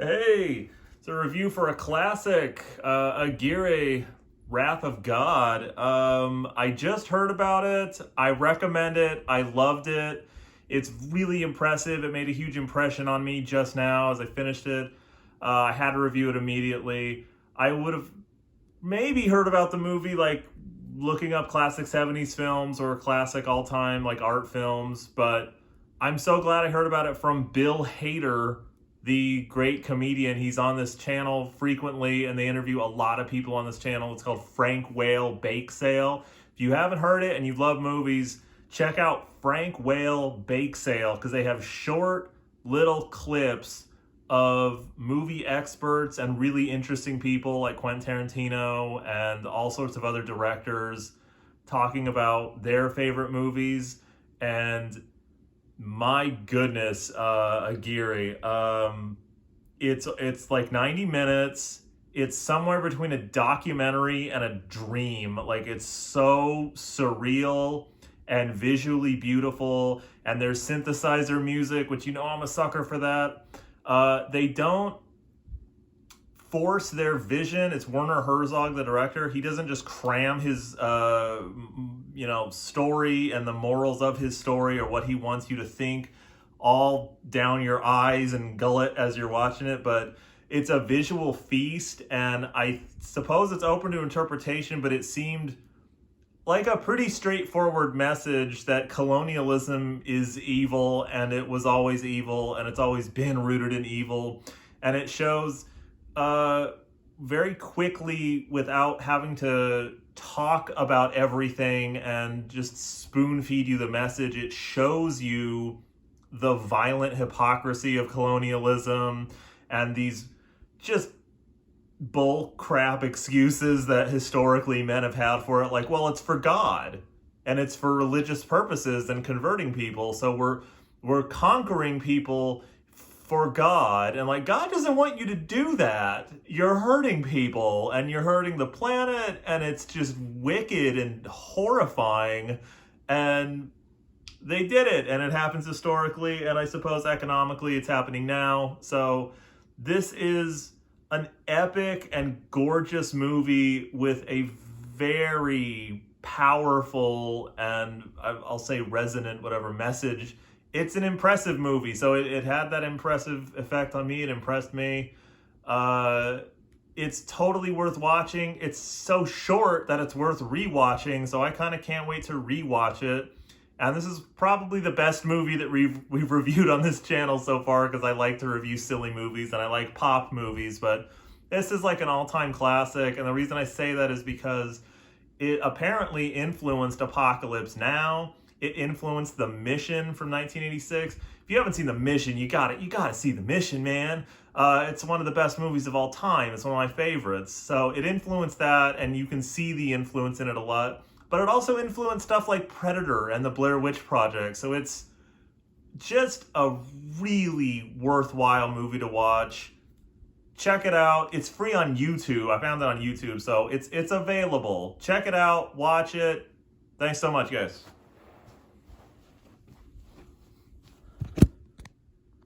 Hey, it's a review for a classic, Aguirre, Wrath of God. I just heard about it. I recommend it. I loved it. It's really impressive. It made a huge impression on me just now as I finished it. I had to review it immediately. I would have maybe heard about the movie, like looking up classic 70s films or classic all-time like art films, but I'm so glad I heard about it from Bill Hader, the great comedian. He's on this channel frequently and they interview a lot of people on this channel. It's called Frank Whale Bake Sale. If you haven't heard it and you love movies, check out Frank Whale Bake Sale because they have short little clips of movie experts and really interesting people like Quentin Tarantino and all sorts of other directors talking about their favorite movies. And my goodness, Aguirre, it's like 90 minutes. It's somewhere between a documentary and a dream. Like, it's so surreal and visually beautiful, and there's synthesizer music, which, you know, I'm a sucker for that. They don't force their vision. It's Werner Herzog, the director. He doesn't just cram his, story and the morals of his story or what he wants you to think all down your eyes and gullet as you're watching it, but it's a visual feast, and I suppose it's open to interpretation, but it seemed like a pretty straightforward message that colonialism is evil and it was always evil and it's always been rooted in evil. And it shows very quickly, without having to talk about everything and just spoon feed you the message, it shows you the violent hypocrisy of colonialism and these just bull crap excuses that historically men have had for it, like, well, it's for God and it's for religious purposes and converting people, so we're conquering people for God, and like, God doesn't want you to do that. You're hurting people and you're hurting the planet, and it's just wicked and horrifying. And they did it, and it happens historically, and I suppose economically it's happening now. So this is an epic and gorgeous movie with a very powerful and, I'll say, resonant, whatever, message. It's an impressive movie, so it had that impressive effect on me. It impressed me. It's totally worth watching. It's so short that it's worth rewatching, so I kind of can't wait to rewatch it. And this is probably the best movie that we've reviewed on this channel so far, because I like to review silly movies and I like pop movies, but this is like an all-time classic. And the reason I say that is because it apparently influenced Apocalypse Now. It influenced The Mission from 1986. If you haven't seen The Mission, you gotta see The Mission, man. It's one of the best movies of all time. It's one of my favorites. So it influenced that, and you can see the influence in it a lot. But it also influenced stuff like Predator and the Blair Witch Project. So it's just a really worthwhile movie to watch. Check it out. It's free on YouTube. I found it on YouTube, so it's available. Check it out. Watch it. Thanks so much, guys.